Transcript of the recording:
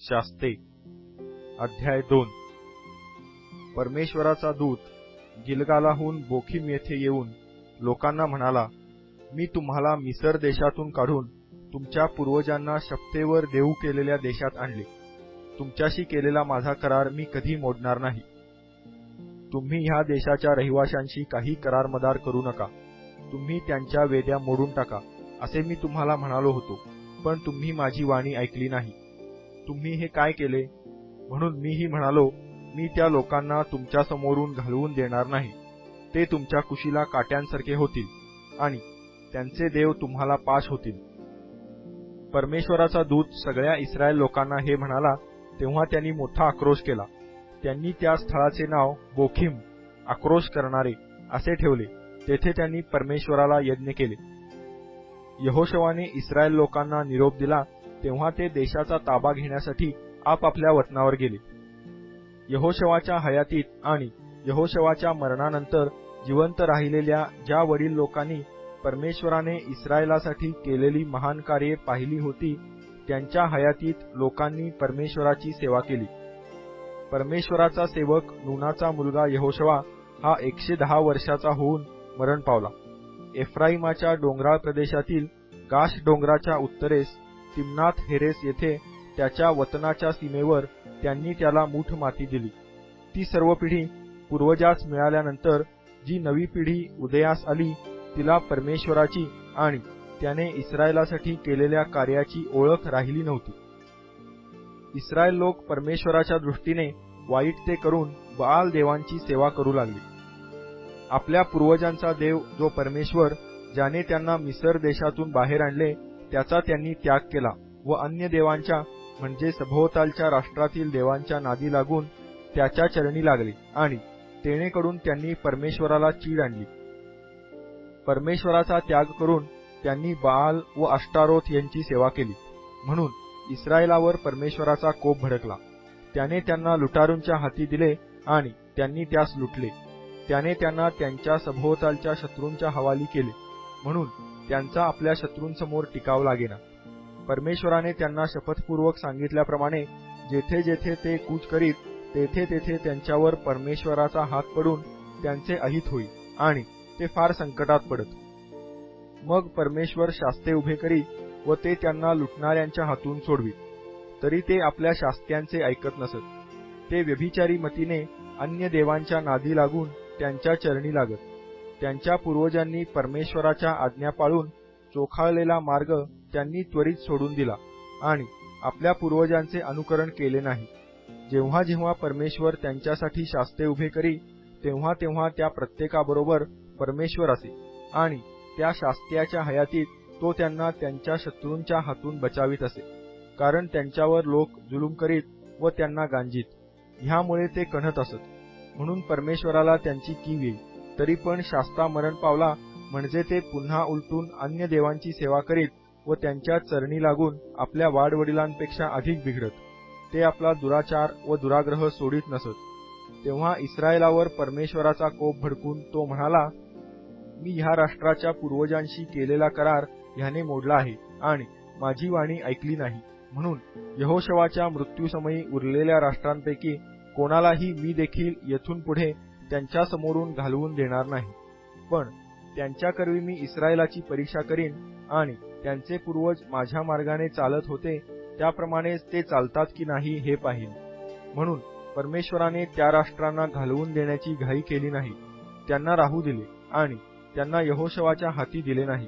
शास्ते अध्याय 2 परमेश्वराचा दूत गिलगालाहून बोखीम येथे येऊन लोकांना म्हणाला, मी तुम्हाला मिसर देशातून काढून तुमच्या पूर्वजांना शपथेवर देऊ केलेल्या देशात आणले. तुमच्याशी केलेला माझा करार मी कधी मोडणार नाही. तुम्ही ह्या देशाच्या रहिवाशांशी काही करारमदार करू नका. तुम्ही त्यांच्या वेद्या मोडून टाका असे मी तुम्हाला म्हणालो होतो, पण तुम्ही माझी वाणी ऐकली नाही. तुम्ही हे काय केले? म्हणून मीही म्हणालो, मी त्या लोकांना तुमच्या समोरून घालवून देणार नाही. ते तुमच्या कुशीला काट्यांसारखे होतील आणि त्यांचे देव तुम्हाला पाश होतील. परमेश्वराचा दूत सगळ्या इस्रायल लोकांना हे म्हणाला तेव्हा त्यांनी मोठा आक्रोश केला. त्यांनी त्या स्थळाचे नाव बोखीम, आक्रोश करणारे, असे ठेवले. तेथे त्यांनी परमेश्वराला यज्ञ केले. यहोशवाने इस्रायल लोकांना निरोप दिला तेव्हा ते देशाचा ताबा घेण्यासाठी आपापल्या वतनावर गेले. यहोशवाच्या हयातीत आणि यहोशवाच्या मरणानंतर जिवंत राहिलेल्या ज्या वडील लोकांनी परमेश्वराने इस्रायलासाठी केलेली महान कार्ये पाहिली होती, त्यांच्या हयातीत लोकांनी परमेश्वराची सेवा केली. परमेश्वराचा सेवक नूनाचा मुलगा यहोशवा हा 110 वर्षाचा होऊन मरण पावला. एफ्राईमाच्या डोंगराळ प्रदेशातील गाश डोंगराच्या उत्तरेस तिम्नाथ हेरेस येथे त्याच्या वतनाच्या सीमेवर त्यांनी त्याला मूठ माती दिली. ती सर्व पिढी पूर्वजास मिळाल्यानंतर जी नवी पिढी उदयास आली तिला परमेश्वराची आणि त्याने इस्रायलासाठी केलेल्या कार्याची ओळख राहिली नव्हती. इस्रायल लोक परमेश्वराच्या दृष्टीने वाईट ते करून बाल देवांची सेवा करू लागली. आपल्या पूर्वजांचा देव जो परमेश्वर, ज्याने त्यांना मिसर देशातून बाहेर आणले, त्याचा त्यांनी त्याग केला व अन्य देवांच्या म्हणजे सभोवतालच्या राष्ट्रातील देवांच्या नादी लागून त्याच्या चरणी लागले आणि तेणेकडून त्यांनी परमेश्वराला चीड आणली. परमेश्वराचा त्याग करून त्यांनी बाल व अष्टारोथ यांची सेवा केली. म्हणून इस्रायलावर परमेश्वराचा कोप भडकला. त्याने त्यांना लुटारूंच्या हाती दिले आणि त्यांनी त्यास लुटले. त्याने त्यांना त्यांच्या सभोवतालच्या शत्रूंच्या हवाली केले, म्हणून त्यांचा आपल्या शत्रूंसमोर टिकाव लागेना. परमेश्वराने त्यांना शपथपूर्वक सांगितल्याप्रमाणे जेथे जेथे ते कूच करीत तेथे तेथे त्यांच्यावर परमेश्वराचा हात पडून त्यांचे अहित होई आणि ते फार संकटात पडत. मग परमेश्वर शास्ते उभे करी व ते त्यांना लुटणाऱ्यांच्या हातून सोडवी. तरी ते आपल्या शास्त्यांचे ऐकत नसत. ते व्यभिचारी मतीने अन्य देवांच्या नादी लागून त्यांच्या चरणी लागत. त्यांच्या पूर्वजांनी परमेश्वराच्या आज्ञा पाळून चोखाळलेला मार्ग त्यांनी त्वरित सोडून दिला आणि आपल्या पूर्वजांचे अनुकरण केले नाही. जेव्हा जेव्हा परमेश्वर त्यांच्यासाठी शास्ते उभे करी तेव्हा तेव्हा त्या प्रत्येकाबरोबर परमेश्वर असे आणि त्या शास्त्याच्या हयातीत तो त्यांना त्यांच्या शत्रूंच्या हातून बचावित असे, कारण त्यांच्यावर लोक जुलूम करीत व त्यांना गांजीत. ह्यामुळे ते कणत असत. म्हणून परमेश्वराला त्यांची कीव येई. तरी पण शास्ता मरण पावला म्हणजे ते पुन्हा उलटून अन्य देवांची सेवा करीत व त्यांच्या चरणी लागून आपल्या वाडवडिलांपेक्षा अधिक बिघडत. ते आपला दुराचार व दुराग्रह सोडित नसत. तेव्हा इस्रायलावर परमेश्वराचा कोप भडकून तो म्हणाला, मी ह्या राष्ट्राच्या पूर्वजांशी केलेला करार ह्याने मोडला आहे आणि माझी वाणी ऐकली नाही. म्हणून यहोशवाच्या मृत्यूसमयी उरलेल्या राष्ट्रांपैकी कोणालाही मी देखील येथून पुढे त्यांच्या समोरून घालवून देणार नाही. पण त्यांच्याकरवी मी इस्रायलाची परीक्षा करीन आणि त्यांचे पूर्वज माझ्या मार्गाने चालत होते त्याप्रमाणेच ते चालतात की नाही हे पाहीन. म्हणून परमेश्वराने त्या राष्ट्रांना घालवून देण्याची घाई केली नाही. त्यांना राहू दिले आणि त्यांना यहोशवाच्या हाती दिले नाही.